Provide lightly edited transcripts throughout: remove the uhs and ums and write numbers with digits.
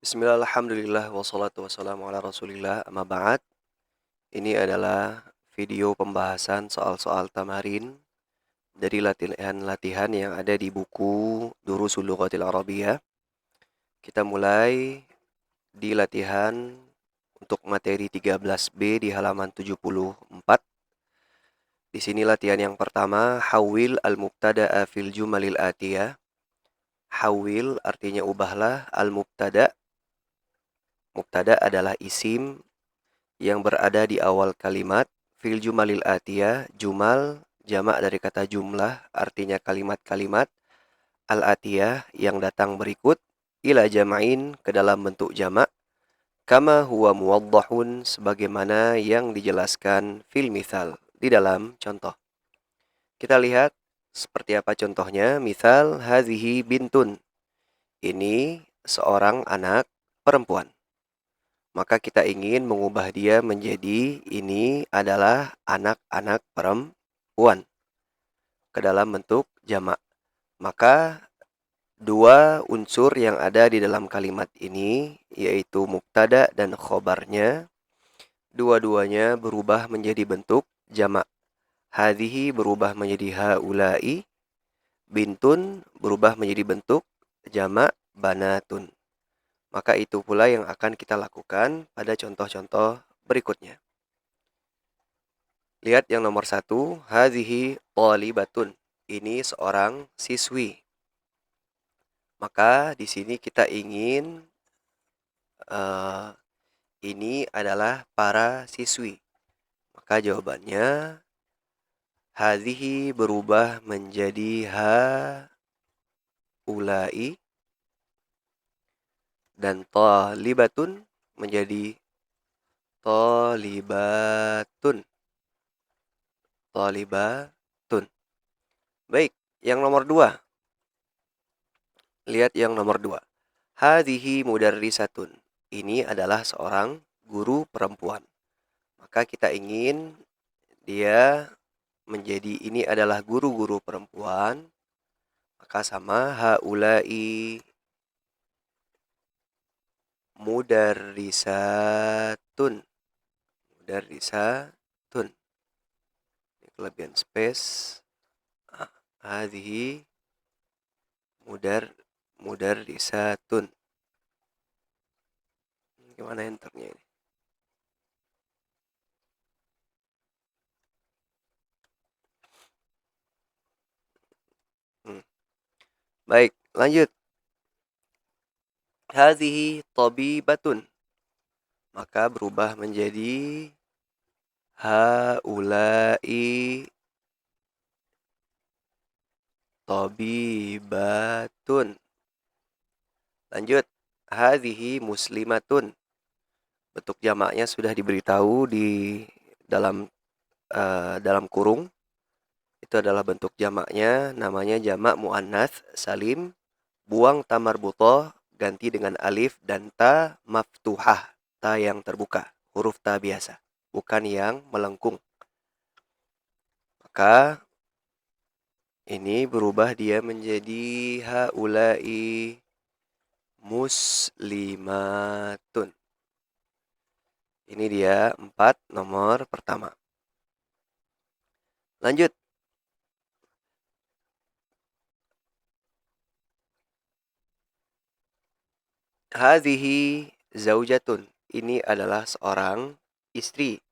Bismillah, alhamdulillah, wassalatu wassalamu ala rasulillah, amma ba'd. Ini adalah video pembahasan soal-soal tamarin dari latihan-latihan yang ada di buku Durusul Lughatil Arabiyyah. Kita mulai di latihan untuk materi 13B di halaman 74. Di sini latihan yang pertama, hawil al-mubtada'a fil jumalil atiyah. Hawil artinya ubahlah, al-mubtada'. Mubtada adalah isim yang berada di awal kalimat. Fil jumalil atiyah, jumal jamak dari kata jumlah, artinya kalimat-kalimat. Al atiyah yang datang berikut, ila jama'in ke dalam bentuk jamak, kama huwa muwaddahun sebagaimana yang dijelaskan fil mithal di dalam contoh. Kita lihat seperti apa contohnya. Misal hazihi bintun, ini seorang anak perempuan. Maka kita ingin mengubah dia menjadi ini adalah anak-anak perempuan ke dalam bentuk jamak. Maka dua unsur yang ada di dalam kalimat ini, yaitu mubtada dan khobarnya, dua-duanya berubah menjadi bentuk jamak. Hadhihi berubah menjadi haulai, bintun berubah menjadi bentuk jamak banatun. Maka itu pula yang akan kita lakukan pada contoh-contoh berikutnya. Lihat yang nomor 1, hadhihi thalibatun. Ini seorang siswi. Maka di sini kita ingin ini adalah para siswi. Maka jawabannya hadhihi berubah menjadi haulai dan thalibatun menjadi thalibatun. Thalibatun. Baik, yang nomor 2. Lihat yang nomor 2. Hadhihi mudarrisatun. Ini adalah seorang guru perempuan. Maka kita ingin dia menjadi ini adalah guru-guru perempuan. Maka sama haulai mudarrisatun. Mudarrisatun. Ini kelebihan space. Hadhihi mudarrisatun. Gimana enternya ini? Baik, lanjut. Hadhihi tabibatun. Maka berubah menjadi haulai tabibatun. Lanjut. Hadhihi muslimatun. Bentuk jamaknya sudah diberitahu di dalam kurung. Itu adalah bentuk jamaknya, namanya jamak muannats salim. Buang ta marbuthah, ganti dengan alif dan ta maftuhah, ta yang terbuka, huruf ta biasa, bukan yang melengkung. Maka ini berubah dia menjadi haulai muslimatun. Ini dia 4 nomor pertama. Lanjut. Hadhihi zaujatun. Ini adalah seorang istri.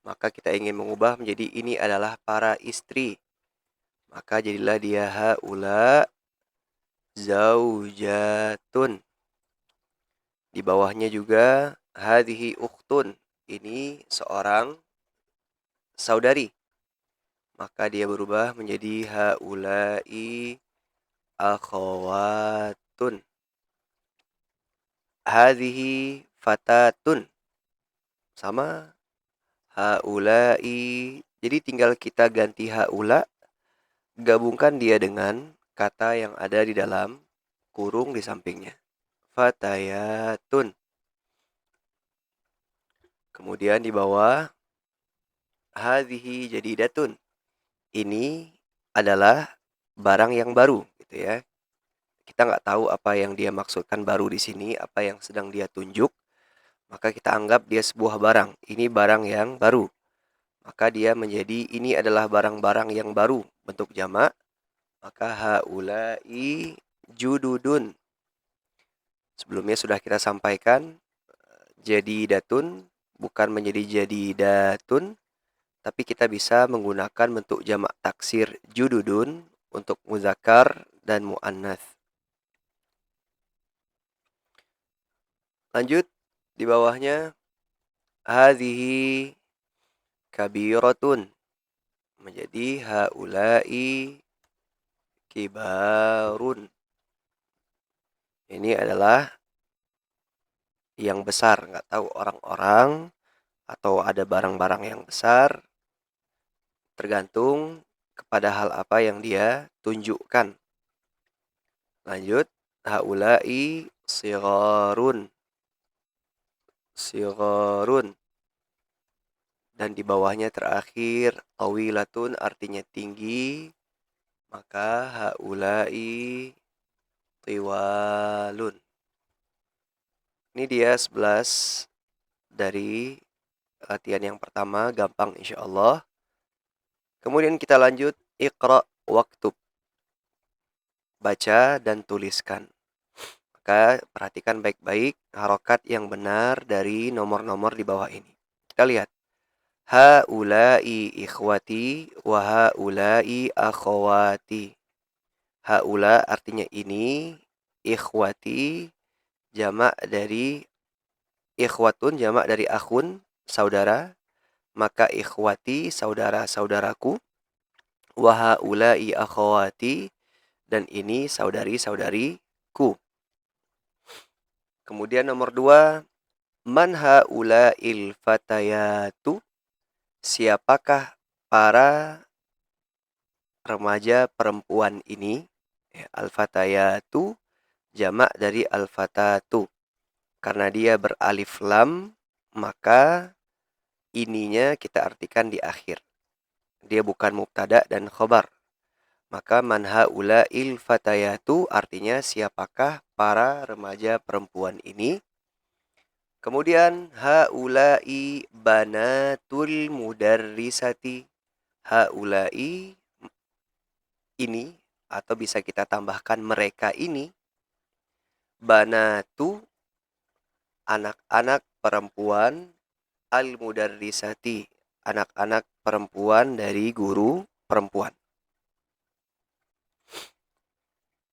Maka kita ingin mengubah menjadi ini adalah para istri. Maka jadilah dia haula zaujatun. Di bawahnya juga hadhihi ukhtun. Ini seorang saudari. Maka dia berubah menjadi haulai akhawatun. Hadhihi fatatun. Sama haulai. Jadi tinggal kita ganti haula, gabungkan dia dengan kata yang ada di dalam kurung di sampingnya. Fatayatun. Kemudian di bawah hadhihi jadidatun. Ini adalah barang yang baru gitu ya. kita nggak tahu apa yang dia maksudkan baru di sini, apa yang sedang dia tunjuk, maka kita anggap dia sebuah barang. Ini barang yang baru. Maka dia menjadi ini adalah barang-barang yang baru, bentuk jamak. Maka haula'i jududun. Sebelumnya sudah kita sampaikan, jadidatun bukan menjadi jadidatun, tapi kita bisa menggunakan bentuk jamak taksir jududun untuk muzakkar dan muannats. Lanjut di bawahnya hadhihi kabiratun menjadi haula'i kibarun. Ini adalah yang besar, nggak tahu orang-orang atau ada barang-barang yang besar, tergantung kepada hal apa yang dia tunjukkan. Lanjut, haula'i sigharun. Sigharun. Dan di bawahnya terakhir, tawilatun artinya tinggi, maka haula'i tiwalun. Ini dia 11 dari latihan yang pertama, gampang insya Allah. Kemudian kita lanjut, iqra waktub. Baca dan tuliskan. Maka perhatikan baik-baik harokat yang benar dari nomor-nomor di bawah ini. Kita lihat. Haula'i ikhwati wa haula'i akhwati. Haula artinya ini, ikhwati jamak dari ikhwatun, jamak dari akhun, saudara. Maka ikhwati, saudara-saudaraku. Wa haula'i akhwati, dan ini saudari-saudariku. Kemudian nomor 2, man haula'il fatayatu. Siapakah para remaja perempuan ini? Al-fatayatu jamak dari al-fatatu. Karena dia beralif lam, maka ininya kita artikan di akhir. Dia bukan mubtada dan khobar. Maka man haula'il fatayatu artinya siapakah para remaja perempuan ini? Kemudian haula'i banatul mudarrisati. Haula'i ini, atau bisa kita tambahkan mereka ini, banatu anak-anak perempuan, al-mudarrisati anak-anak perempuan dari guru perempuan.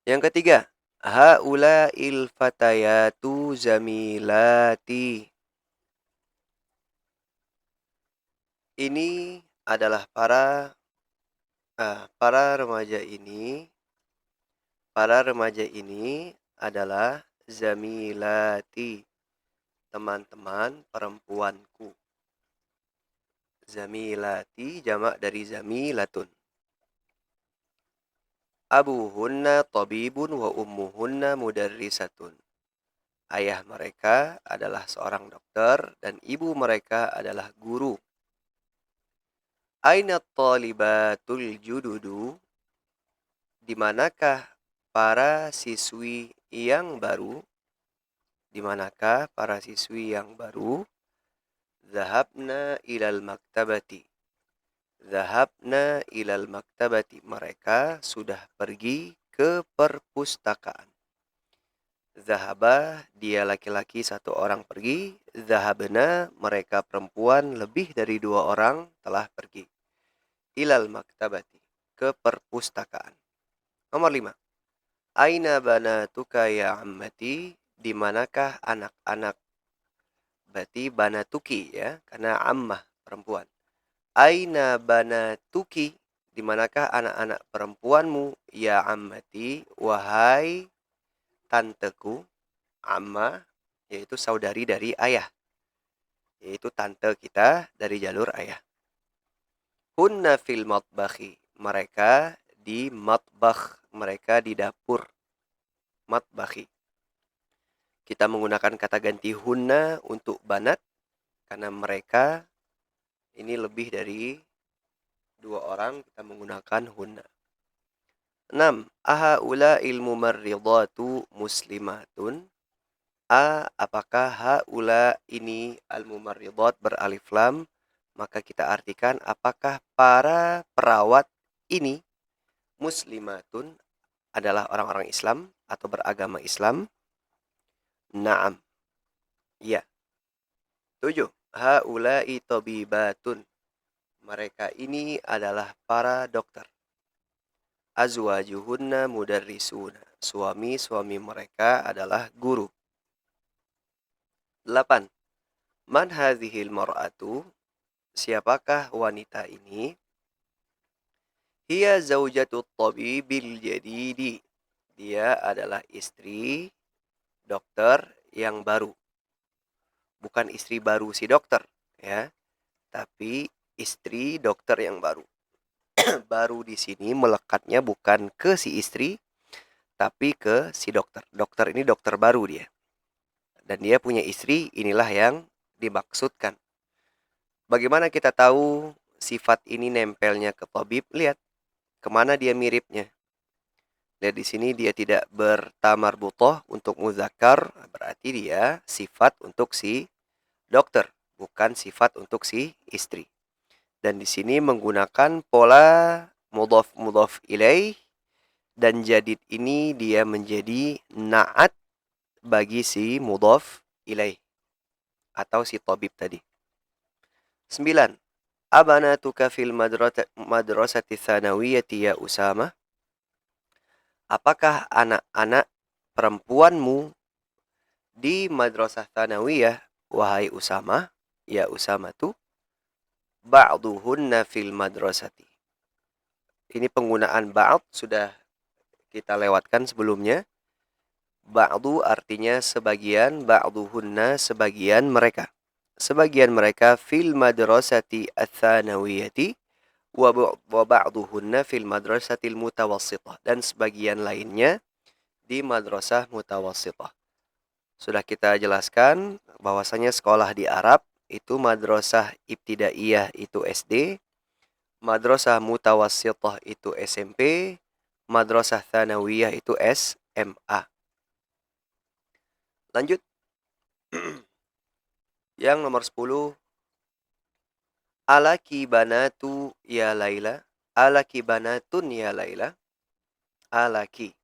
Yang ketiga, haula'il fatayatu zamilati. Ini adalah para remaja ini adalah zamilati, teman-teman perempuanku. Zamilati jamak dari zamilatun. Abuhunna tabibun wa ummuhunna mudarrisatun. Ayah mereka adalah seorang dokter dan ibu mereka adalah guru. Aina talibatul jududu? Di manakah para siswi yang baru? Di manakah para siswi yang baru? Zahabna ilal maktabati. Zahabna ilal maktabati. Mereka sudah pergi ke perpustakaan. Zahaba, dia laki-laki satu orang pergi. Zahabna, mereka perempuan lebih dari 2 orang telah pergi. Ilal maktabati, ke perpustakaan. Nomor 5. Aina banatuka ya ammati? Di manakah anak-anak? Berarti banatuki ya, karena ammah perempuan. Aina banatuki? Di manakah anak-anak perempuanmu? Ya ammati, wahai tanteku. Amma yaitu saudari dari ayah, yaitu tante kita dari jalur ayah. Hunna fil matbakhi, mereka di matbakh, mereka di dapur. Matbakhi. Kita menggunakan kata ganti hunna untuk banat karena mereka ini lebih dari 2 orang, kita menggunakan hunna. 6. Ahaula'il mumarridatu muslimatun? Apakah haula ini al-mumarridat beralif lam? Maka kita artikan apakah para perawat ini muslimatun adalah orang-orang Islam atau beragama Islam? Naam. Ya. 7. Haula'i tabibatun. Mereka ini adalah para dokter. Azwajuhunna mudarrisuna. Suami-suami mereka adalah guru. 8. Man hadhil mar'atu? Siapakah wanita ini? Hiya zaujatut tabibil jadidi. Dia adalah istri dokter yang baru. Bukan istri baru si dokter, ya, tapi istri dokter yang baru. Baru di sini melekatnya bukan ke si istri, tapi ke si dokter. Dokter ini dokter baru dia. Dan dia punya istri, inilah yang dimaksudkan. Bagaimana kita tahu sifat ini nempelnya ke tabib? Lihat, kemana dia miripnya. Lihat di sini dia tidak bertamar butoh untuk muzakkar, berarti dia sifat untuk si dokter, bukan sifat untuk si istri. Dan di sini menggunakan pola mudhaf ilaih, dan jadid ini dia menjadi na'at bagi si mudhaf ilaih atau si tabib tadi. 9. Abanatuka fil madrasati tsanawiyati ya Usama? Apakah anak-anak perempuanmu di madrasah tsanawiyah wahai Usama? Ya Usama tu ba'duhunna fil madrasati. Ini penggunaan ba'd sudah kita lewatkan sebelumnya. Ba'du artinya sebagian, ba'duhunna sebagian mereka. Sebagian mereka fil madrasati ats-tsanawiyati wa ba'duhunna fil madrasatil mutawassithah, dan sebagian lainnya di madrasah mutawassithah. Sudah kita jelaskan bahwasanya sekolah di Arab itu madrasah ibtidaiyah itu SD, madrasah mutawassithah itu SMP, madrasah tsanawiyah itu SMA. Lanjut. Yang nomor 10. Alaki banatu ya Laila. Alaki banatun ya Laila. Alaki.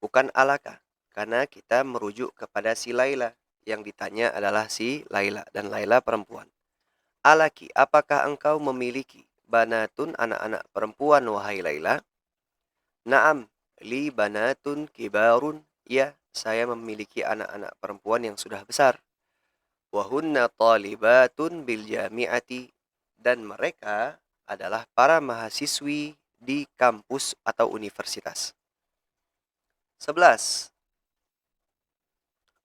Bukan alaka. Karena kita merujuk kepada si Laila. Yang ditanya adalah si Laila. Dan Laila perempuan. Alaki, apakah engkau memiliki banatun anak-anak perempuan wahai Laila? Naam, li banatun kibarun. Ya, saya memiliki anak-anak perempuan yang sudah besar. Wahunna talibatun bil jami'ati, dan mereka adalah para mahasiswi di kampus atau universitas. 11.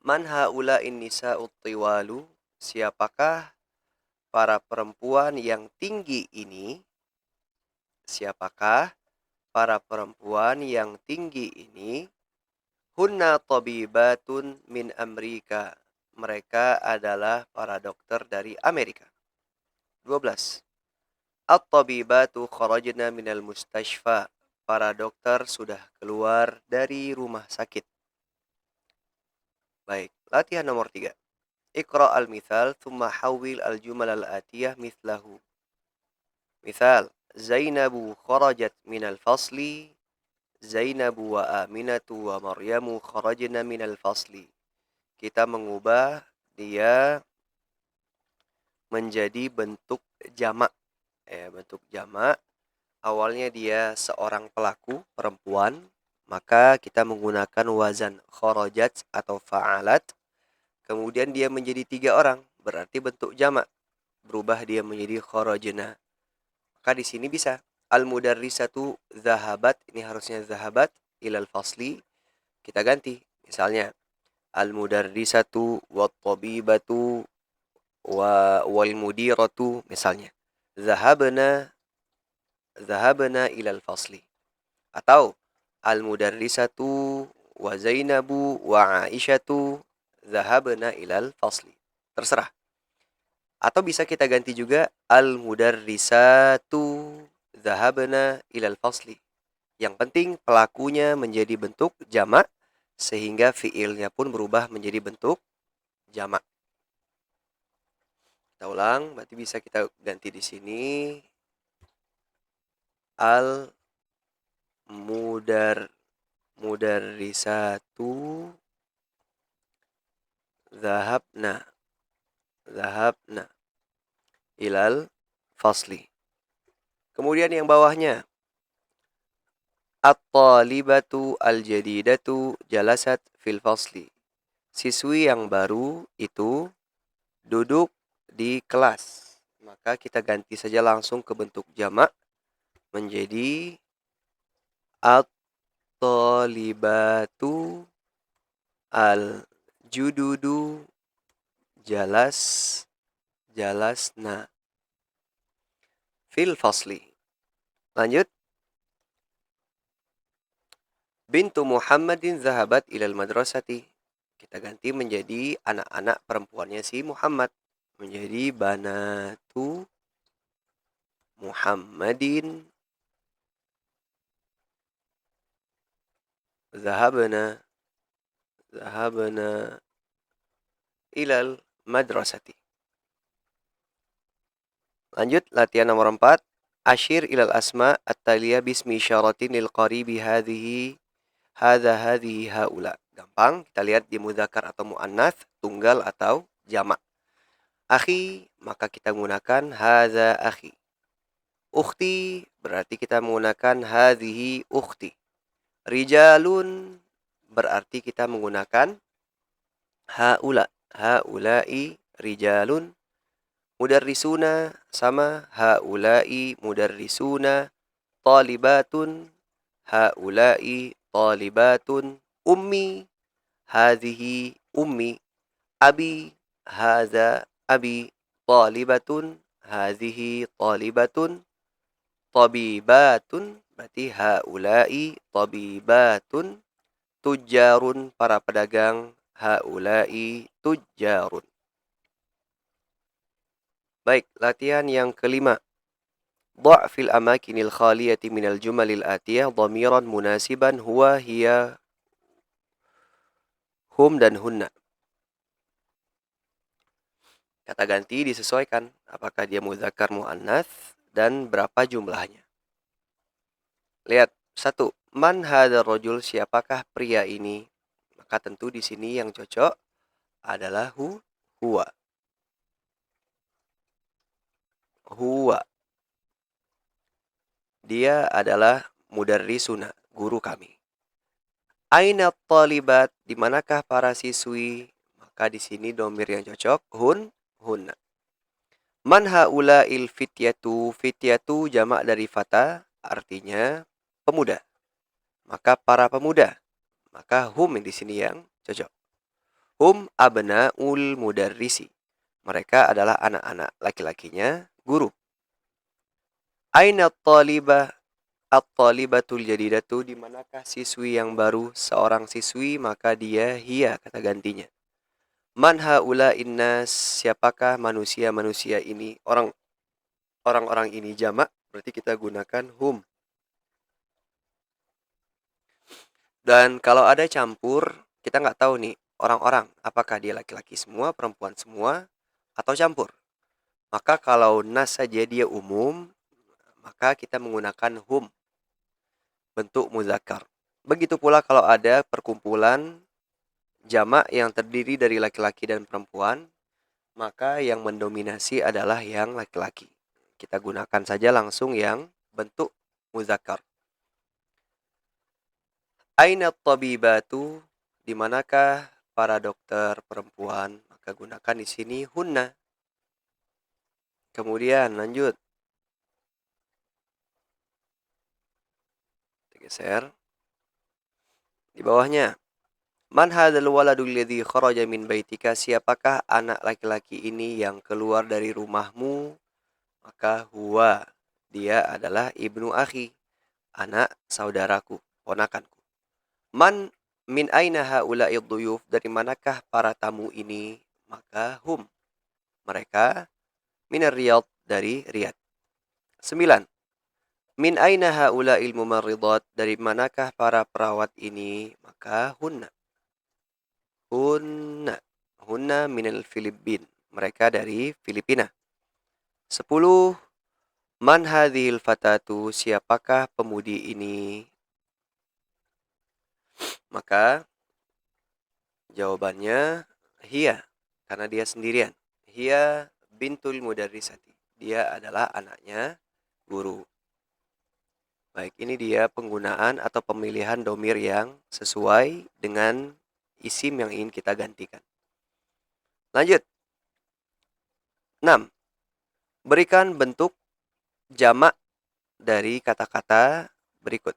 Man haula'in nisa'ut tiwalu? Siapakah para perempuan yang tinggi ini? Siapakah para perempuan yang tinggi ini? Hunna tabibatun min Amerika. Mereka adalah para dokter dari Amerika. 12. At-tabibatu kharajna minal mustashfa. Para dokter sudah keluar dari rumah sakit. Baik, latihan nomor 3. Iqra al-mithal thumma hawil al-jumal al-atiyah mithlahu. Mithal, Zainabu kharajat minal fasli. Zainabu wa Aminatu wa Maryamu kharajna minal fasli. Kita mengubah dia menjadi bentuk jamak. Bentuk jamak. Awalnya dia seorang pelaku perempuan, maka kita menggunakan wazan kharajat atau fa'alat. Kemudian dia menjadi 3 orang, berarti bentuk jamak. Berubah dia menjadi kharajna. Maka di sini bisa al-mudarrisatu zahabat, ini harusnya zahabat ilal fasli. Kita ganti. Misalnya al-mudarrisatu wat-tabibatu wal mudiratu misalnya. Zahabna ilal fasli. Atau al-mudarrisatu wa Zainabu wa Aisyatu zahabna ilal fasli. Terserah. Atau bisa kita ganti juga al-mudarrisatu zahabna ilal fasli. Yang penting pelakunya menjadi bentuk jamak sehingga fiilnya pun berubah menjadi bentuk jamak. Kita ulang, berarti bisa kita ganti di sini al mudarrisatu zahabna ilal fasli. Kemudian yang bawahnya at-talibatu al-jadidatu jalasat fil fasli. Siswi yang baru itu duduk di kelas. Maka kita ganti saja langsung ke bentuk jamak menjadi at-talibatu al-jududu jalasna fil fasli. Lanjut. Bintu Muhammadin zahabat ilal madrasati. Kita ganti menjadi anak-anak perempuannya si Muhammad. Menjadi banatu Muhammadin zahabna ilal madrasati. Lanjut latihan nomor 4. Asyir ilal asma at-taliyah bismi isyaratin lil qaribi hadhihi haula. Gampang, kita lihat di mudzakkar atau muannats, tunggal atau jamak. Akhi, maka kita menggunakan hadza akhi. Ukhti, berarti kita menggunakan hadhihi ukhti. Rijalun, berarti kita menggunakan haula'i rijalun. Mudarrisuna sama haula'i mudarrisuna. Talibatun haula'i talibatun. Ummi hadhihi ummi. Abi hadza abi. Talibatun hadhihi talibatun. Tabibatun berarti haula'i tabibatun. Tujjarun para pedagang haula'i tujjarun. Baik, latihan yang kelima. Dha' fil amakinil khaliyati minal jumalil atiyah dhamiran munasiban huwa hiya hum dan hunna. Kata ganti disesuaikan apakah dia mudzakkar muannats dan berapa jumlahnya. Lihat, 1. Man hadzal rajul, siapakah pria ini? Maka tentu di sini yang cocok adalah huwa. Huwa. Dia adalah mudarrisuna, guru kami. Aina talibat, di manakah para siswi? Maka di sini domir yang cocok hunna. Man haula'il fityatu, fityatu jamak dari fata, artinya pemuda. Maka para pemuda. Maka hum di sini yang cocok. Hum abnaul mudarrisi. Mereka adalah anak-anak laki-lakinya guru. Aina talibah, at-talibatul jadidatu, di manakah siswi yang baru? Seorang siswi, maka dia hiya kata gantinya. Man haula'in nas, siapakah manusia-manusia ini? Orang-orang ini jamak, berarti kita gunakan hum. Dan kalau ada campur, kita nggak tahu nih orang-orang, apakah dia laki-laki semua, perempuan semua, atau campur. Maka kalau nas saja dia umum, maka kita menggunakan hum, bentuk muzakkar. Begitu pula kalau ada perkumpulan jamak yang terdiri dari laki-laki dan perempuan, maka yang mendominasi adalah yang laki-laki. Kita gunakan saja langsung yang bentuk muzakkar. Aina tabibatu, di manakah para dokter perempuan? Maka gunakan di sini hunna. Kemudian lanjut. Geser. Di bawahnya. Man hadzal waladul ladzi kharaja min baitika, siapakah anak laki-laki ini yang keluar dari rumahmu? Maka huwa, dia adalah ibnu akhi, anak saudaraku, ponakanku. Man min aina haula'id dhuyuf, dari manakah para tamu ini? Maka hum, mereka minar Riyadh, dari Riyadh. 9. Min aina haula'il mumarridat? Dari manakah para perawat ini? Maka hunna. Hunna. Hunna minal Filipin. Mereka dari Filipina. 10. Man hadhil fatatu? Siapakah pemudi ini? Maka jawabannya hiya, karena dia sendirian. Hiya bintul mudarrisati. Dia adalah anaknya guru. Baik, ini dia penggunaan atau pemilihan domir yang sesuai dengan isim yang ingin kita gantikan. Lanjut. 6. Berikan bentuk jamak dari kata-kata berikut.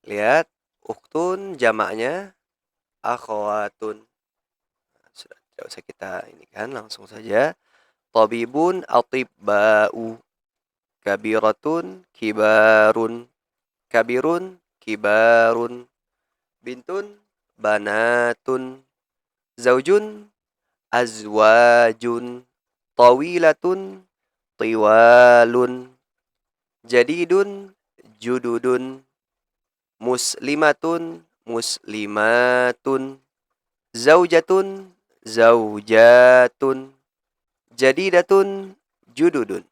Lihat, uktun jamaknya akhwatun. Sudah, tidak usah kita ini kan, langsung saja. Tabibun atibba'u. Kabiratun kibarun. Kabirun kibarun. Bintun banatun. Zaujun azwajun. Tawilatun tiwalun. Jadidun jududun. Muslimatun muslimatun. Zaujatun zaujatun. Jadidatun jududun.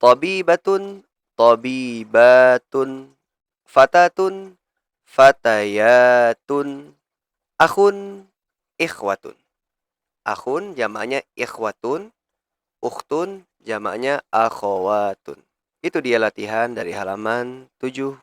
Tabibatun tabibatun. Fatatun fatayatun. Akhun ikhwatun. Akhun jamaknya ikhwatun. Ukhtun jamaknya akhawatun. Itu dia latihan dari halaman 77.